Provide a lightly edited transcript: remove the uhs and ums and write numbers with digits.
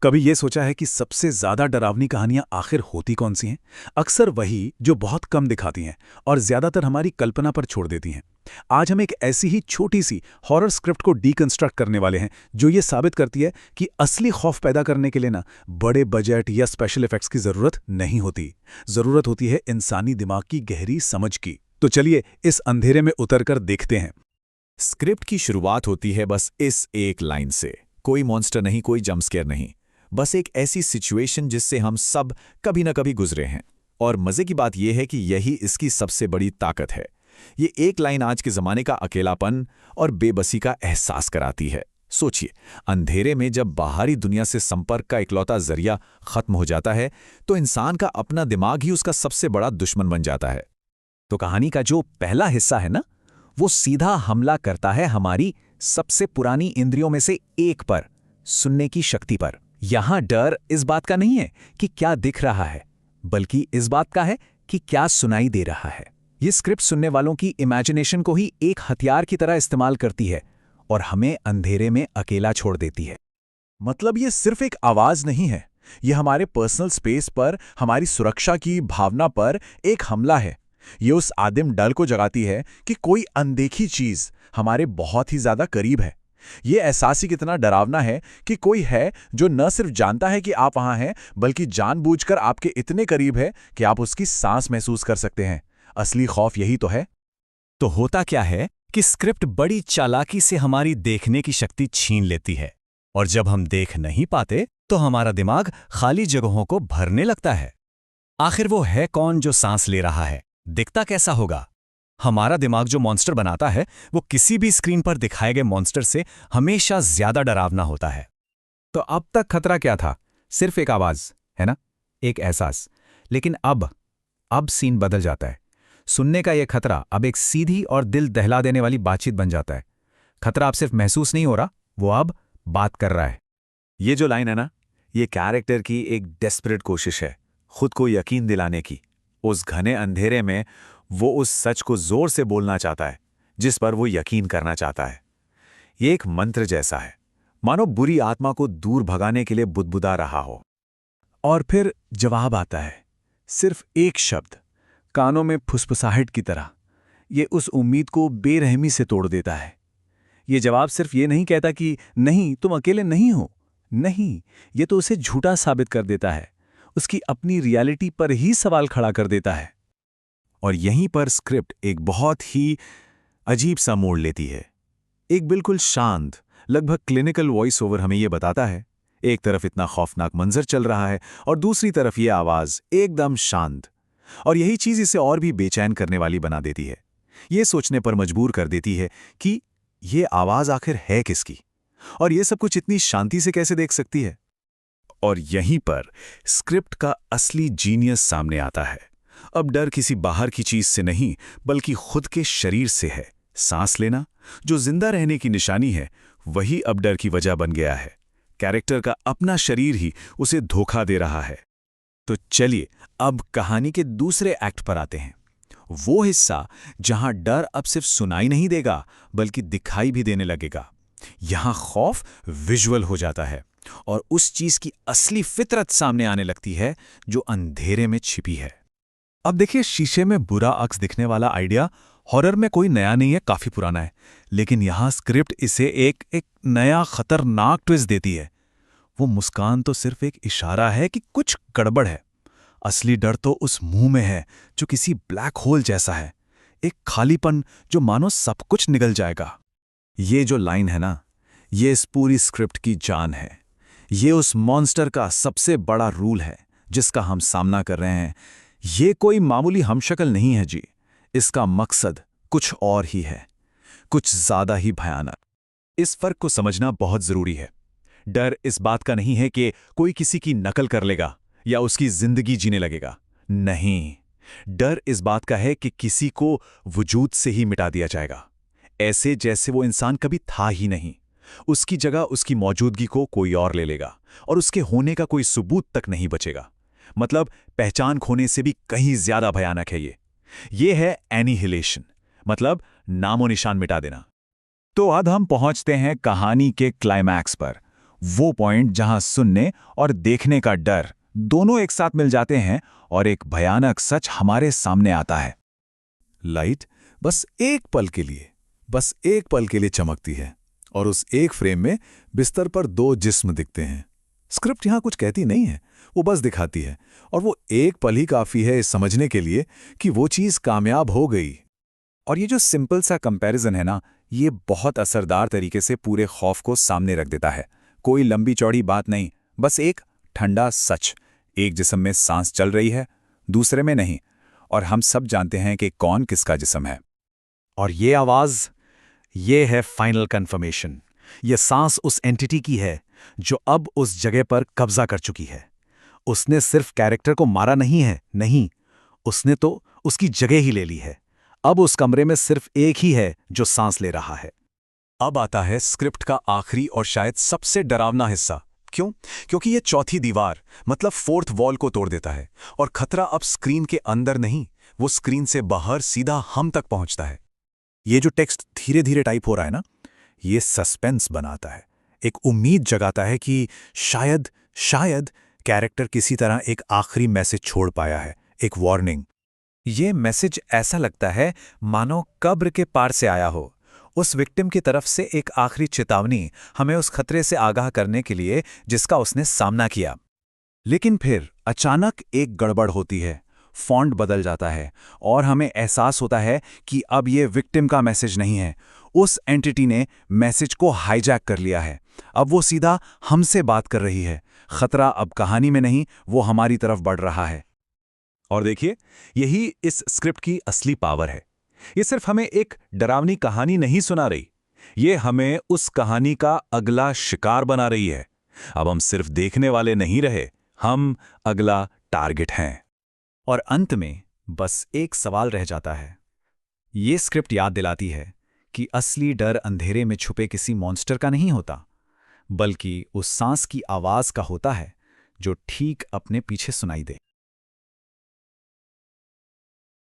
कभी ये सोचा है कि सबसे ज्यादा डरावनी कहानियां आखिर होती कौन सी हैं? अक्सर वही जो बहुत कम दिखाती हैं और ज्यादातर हमारी कल्पना पर छोड़ देती हैं। आज हम एक ऐसी ही छोटी सी हॉरर स्क्रिप्ट को डीकंस्ट्रक्ट करने वाले हैं जो ये साबित करती है कि असली खौफ पैदा करने के लिए ना बड़े बजट या स्पेशल इफेक्ट्स की जरूरत नहीं होती। जरूरत होती है इंसानी दिमाग की गहरी समझ की। तो चलिए इस अंधेरे में उतरकर देखते हैं। स्क्रिप्ट की शुरुआत होती है बस इस एक लाइन से। कोई मॉन्स्टर नहीं, कोई जंपस्केयर नहीं, बस एक ऐसी सिचुएशन जिससे हम सब कभी न कभी गुजरे हैं। और मजे की बात यह है कि यही इसकी सबसे बड़ी ताकत है। ये एक लाइन आज के ज़माने का अकेलापन और बेबसी का एहसास कराती है। सोचिए, अंधेरे में जब बाहरी दुनिया से संपर्क का इकलौता जरिया खत्म हो जाता है तो इंसान का अपना दिमाग ही उसका सबसे बड़ा दुश्मन बन जाता है। तो कहानी का जो पहला हिस्सा है ना, वो सीधा हमला करता है हमारी सबसे पुरानी इंद्रियों में से एक पर, सुनने की शक्ति पर। यहां डर इस बात का नहीं है कि क्या दिख रहा है, बल्कि इस बात का है कि क्या सुनाई दे रहा है। ये स्क्रिप्ट सुनने वालों की इमेजिनेशन को ही एक हथियार की तरह इस्तेमाल करती है और हमें अंधेरे में अकेला छोड़ देती है। मतलब ये सिर्फ एक आवाज नहीं है, ये हमारे पर्सनल स्पेस पर, हमारी सुरक्षा की भावना पर एक हमला है। ये उस आदिम डर को जगाती है कि कोई अनदेखी चीज हमारे बहुत ही ज्यादा करीब है। ये एहसास ही कितना डरावना है कि कोई है जो न सिर्फ जानता है कि आप वहां हैं, बल्कि जानबूझकर आपके इतने करीब है कि आप उसकी सांस महसूस कर सकते हैं। असली खौफ यही तो है। तो होता क्या है कि स्क्रिप्ट बड़ी चालाकी से हमारी देखने की शक्ति छीन लेती है, और जब हम देख नहीं पाते तो हमारा दिमाग खाली जगहों को भरने लगता है। आखिर वो है कौन जो सांस ले रहा है? दिखता कैसा होगा? हमारा दिमाग जो मॉन्स्टर बनाता है वो किसी भी स्क्रीन पर दिखाए गए मॉन्स्टर से हमेशा ज्यादा डरावना होता है। तो अब तक खतरा क्या था? सिर्फ एक आवाज, है ना? एक एहसास। लेकिन अब सीन बदल जाता है। सुनने का यह खतरा अब एक सीधी और दिल दहला देने वाली बातचीत बन जाता है। खतरा अब सिर्फ महसूस नहीं हो रहा, वो अब बात कर रहा है। ये जो लाइन है ना, ये कैरेक्टर की एक डेस्परेट कोशिश है खुद को यकीन दिलाने की। उस घने अंधेरे में वो उस सच को जोर से बोलना चाहता है जिस पर वो यकीन करना चाहता है। ये एक मंत्र जैसा है, मानो बुरी आत्मा को दूर भगाने के लिए बुदबुदा रहा हो। और फिर जवाब आता है, सिर्फ एक शब्द, कानों में फुसफुसाहट की तरह। ये उस उम्मीद को बेरहमी से तोड़ देता है। ये जवाब सिर्फ ये नहीं कहता कि नहीं, तुम अकेले नहीं हो। नहीं, ये तो उसे झूठा साबित कर देता है, उसकी अपनी रियलिटी पर ही सवाल खड़ा कर देता है। और यहीं पर स्क्रिप्ट एक बहुत ही अजीब सा मोड़ लेती है। एक बिल्कुल शांत, लगभग क्लिनिकल वॉइस ओवर हमें यह बताता है, एक तरफ इतना खौफनाक मंजर चल रहा है और दूसरी तरफ यह आवाज एकदम शांत। और यही चीज इसे और भी बेचैन करने वाली बना देती है। ये सोचने पर मजबूर कर देती है कि यह आवाज आखिर है किसकी, और यह सब कुछ इतनी शांति से कैसे देख सकती है। और यहीं पर स्क्रिप्ट का असली जीनियस सामने आता है। अब डर किसी बाहर की चीज से नहीं, बल्कि खुद के शरीर से है। सांस लेना, जो जिंदा रहने की निशानी है, वही अब डर की वजह बन गया है। कैरेक्टर का अपना शरीर ही उसे धोखा दे रहा है। तो चलिए अब कहानी के दूसरे एक्ट पर आते हैं, वो हिस्सा जहां डर अब सिर्फ सुनाई नहीं देगा बल्कि दिखाई भी देने लगेगा। यहां खौफ विजुअल हो जाता है और उस चीज की असली फितरत सामने आने लगती है जो अंधेरे में छिपी है। अब देखिए, शीशे में बुरा अक्स दिखने वाला आइडिया हॉरर में कोई नया नहीं है, काफी पुराना है। लेकिन यहां स्क्रिप्ट इसे एक नया खतरनाक ट्विस्ट देती है। वो मुस्कान तो सिर्फ एक इशारा है कि कुछ गड़बड़ है। असली डर तो उस मुंह में है जो किसी ब्लैक होल जैसा है, एक खालीपन जो मानो सब कुछ निगल जाएगा। ये जो लाइन है ना, ये इस पूरी स्क्रिप्ट की जान है। ये उस मॉन्स्टर का सबसे बड़ा रूल है जिसका हम सामना कर रहे हैं। ये कोई मामूली हमशक्ल नहीं है जी, इसका मकसद कुछ और ही है, कुछ ज्यादा ही भयानक। इस फर्क को समझना बहुत जरूरी है। डर इस बात का नहीं है कि कोई किसी की नकल कर लेगा या उसकी जिंदगी जीने लगेगा। नहीं, डर इस बात का है कि किसी को वजूद से ही मिटा दिया जाएगा, ऐसे जैसे वो इंसान कभी था ही नहीं। उसकी जगह उसकी मौजूदगी को कोई और ले लेगा और उसके होने का कोई सबूत तक नहीं बचेगा। मतलब पहचान खोने से भी कहीं ज्यादा भयानक है ये है एनिहिलेशन, मतलब नामो निशान मिटा देना। तो अब हम पहुंचते हैं कहानी के क्लाइमैक्स पर, वो पॉइंट जहां सुनने और देखने का डर दोनों एक साथ मिल जाते हैं और एक भयानक सच हमारे सामने आता है। लाइट बस एक पल के लिए चमकती है और उस एक फ्रेम में बिस्तर पर दो जिस्म दिखते हैं। स्क्रिप्ट यहां कुछ कहती नहीं है, वो बस दिखाती है, और वो एक पल ही काफी है इस समझने के लिए कि वो चीज कामयाब हो गई। और ये जो सिंपल सा कंपैरिजन है ना, ये बहुत असरदार तरीके से पूरे खौफ को सामने रख देता है। कोई लंबी चौड़ी बात नहीं, बस एक ठंडा सच। एक जिस्म में सांस चल रही है, दूसरे में नहीं, और हम सब जानते हैं कि कौन किसका जिस्म है। और ये आवाज, ये है फाइनल कंफर्मेशन। ये सांस उस एंटिटी की है जो अब उस जगह पर कब्जा कर चुकी है। उसने सिर्फ कैरेक्टर को मारा नहीं है, नहीं, उसने तो उसकी जगह ही ले ली है। अब उस कमरे में सिर्फ एक ही है जो सांस ले रहा है। अब आता है स्क्रिप्ट का आखिरी और शायद सबसे डरावना हिस्सा। क्यों? क्योंकि ये चौथी दीवार, मतलब फोर्थ वॉल को तोड़ देता है, और खतरा अब स्क्रीन के अंदर नहीं, वो स्क्रीन से बाहर सीधा हम तक पहुंचता है। ये जो टेक्स्ट धीरे धीरे टाइप हो रहा है ना, ये सस्पेंस बनाता है, एक उम्मीद जगाता है कि शायद कैरेक्टर किसी तरह एक आखिरी मैसेज छोड़ पाया है, एक वार्निंग। ये मैसेज ऐसा लगता है मानो कब्र के पार से आया हो, उस विक्टिम की तरफ से एक आखिरी चेतावनी, हमें उस खतरे से आगाह करने के लिए जिसका उसने सामना किया। लेकिन फिर अचानक एक गड़बड़ होती है, फॉन्ट बदल जाता है और हमें एहसास होता है कि अब ये विक्टिम का मैसेज नहीं है, उस एंटिटी ने मैसेज को हाईजैक कर लिया है। अब वो सीधा हमसे बात कर रही है। खतरा अब कहानी में नहीं, वो हमारी तरफ बढ़ रहा है। और देखिए, यही इस स्क्रिप्ट की असली पावर है। ये सिर्फ हमें एक डरावनी कहानी नहीं सुना रही, ये हमें उस कहानी का अगला शिकार बना रही है। अब हम सिर्फ देखने वाले नहीं रहे, हम अगला टारगेट हैं। और अंत में बस एक सवाल रह जाता है। ये स्क्रिप्ट याद दिलाती है कि असली डर अंधेरे में छुपे किसी मॉन्स्टर का नहीं होता, बल्कि उस सांस की आवाज का होता है जो ठीक अपने पीछे सुनाई दे।